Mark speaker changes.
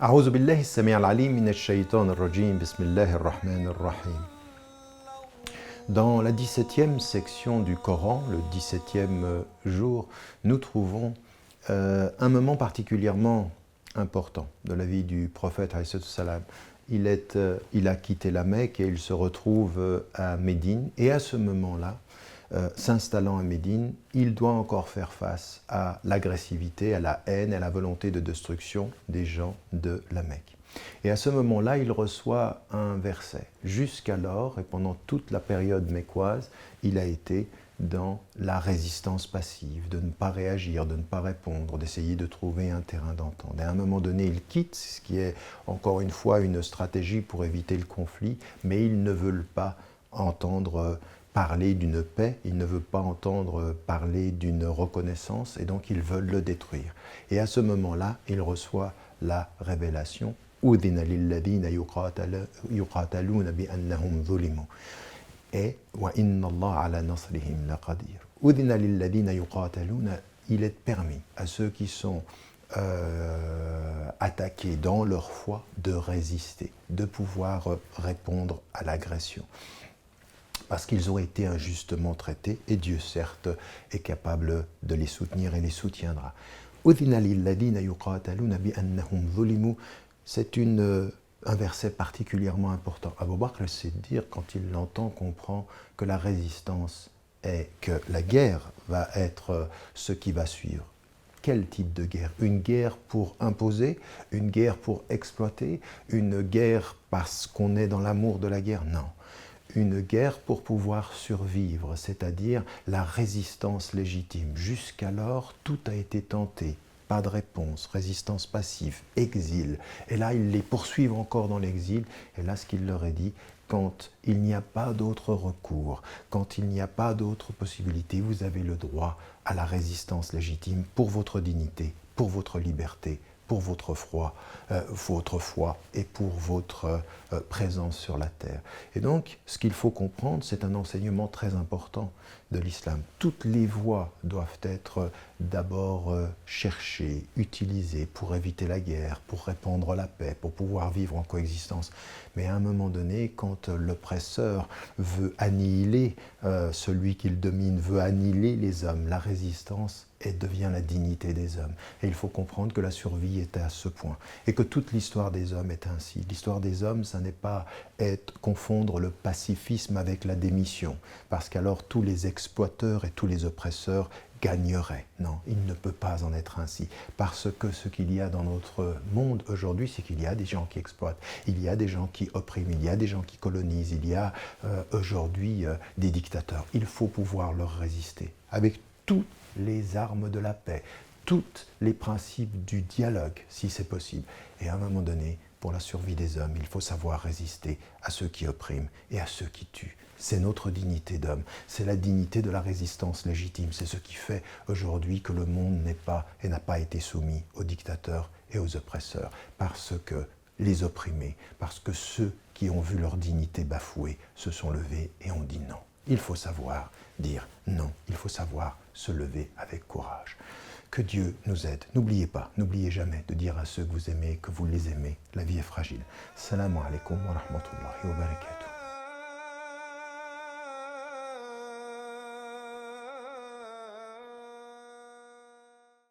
Speaker 1: أعوذ بالله السميع العليم من الشيطان الرجيم بسم الله الرحمن الرحيم. Dans la 17e section du Coran, le 17e jour, nous trouvons un moment particulièrement important de la vie du prophète alayhi salam. Il a quitté la Mecque et il se retrouve à Médine. Et à ce moment-là, s'installant à Médine, il doit encore faire face à l'agressivité, à la haine, à la volonté de destruction des gens de la Mecque. Et à ce moment-là, il reçoit un verset. Jusqu'alors, et pendant toute la période mécoise, il a été dans la résistance passive, de ne pas réagir, de ne pas répondre, d'essayer de trouver un terrain d'entente. Et à un moment donné, il quitte, ce qui est encore une fois une stratégie pour éviter le conflit, mais ils ne veulent pas entendre parler d'une paix, ils ne veulent pas entendre parler d'une reconnaissance, et donc ils veulent le détruire. Et à ce moment-là, il reçoit la révélation « Udhina lilladhina yuqataluna bi'annahum zulimu » et « Wa inna Allah ala nasrihim laqadir » Udhina lilladhina yuqataluna, il est permis à ceux qui sont attaqués dans leur foi de résister, de pouvoir répondre à l'agression. Parce qu'ils ont été injustement traités, et Dieu, certes, est capable de les soutenir et les soutiendra. C'est un verset particulièrement important. Abu Bakr al-Siddiq, quand il l'entend, comprend que la résistance est, que la guerre va être ce qui va suivre. Quel type de guerre? Une guerre pour imposer? Une guerre pour exploiter? Une guerre parce qu'on est dans l'amour de la guerre? Non. Une guerre pour pouvoir survivre, c'est-à-dire la résistance légitime. Jusqu'alors, tout a été tenté. Pas de réponse, résistance passive, exil. Et là, ils les poursuivent encore dans l'exil. Et là, ce qu'il leur est dit, quand il n'y a pas d'autre recours, quand il n'y a pas d'autre possibilité, vous avez le droit à la résistance légitime pour votre dignité, pour votre liberté, pour votre foi et pour votre présence sur la terre. Et donc, ce qu'il faut comprendre, c'est un enseignement très important de l'islam. Toutes les voies doivent être d'abord cherchées, utilisées pour éviter la guerre, pour répandre la paix, pour pouvoir vivre en coexistence. Mais à un moment donné, quand l'oppresseur veut annihiler celui qu'il domine, veut annihiler les hommes, la résistance devient la dignité des hommes. Et il faut comprendre que la survie est à ce point. Et que toute l'histoire des hommes est ainsi. L'histoire des hommes, ça n'est pas confondre le pacifisme avec la démission. Parce qu'alors tous les exploiteurs et tous les oppresseurs gagneraient. Non, il ne peut pas en être ainsi. Parce que ce qu'il y a dans notre monde aujourd'hui, c'est qu'il y a des gens qui exploitent, il y a des gens qui oppriment, il y a des gens qui colonisent, il y a aujourd'hui des dictateurs. Il faut pouvoir leur résister. Avec toutes les armes de la paix, tous les principes du dialogue, si c'est possible. Et à un moment donné, pour la survie des hommes, il faut savoir résister à ceux qui oppriment et à ceux qui tuent. C'est notre dignité d'homme, c'est la dignité de la résistance légitime. C'est ce qui fait aujourd'hui que le monde n'est pas et n'a pas été soumis aux dictateurs et aux oppresseurs. Parce que les opprimés, parce que ceux qui ont vu leur dignité bafouée se sont levés et ont dit non. Il faut savoir dire non, il faut savoir se lever avec courage. Que Dieu nous aide. N'oubliez pas, n'oubliez jamais de dire à ceux que vous aimez que vous les aimez. La vie est fragile. Salam alaikum wa rahmatullahi wa barakatuh.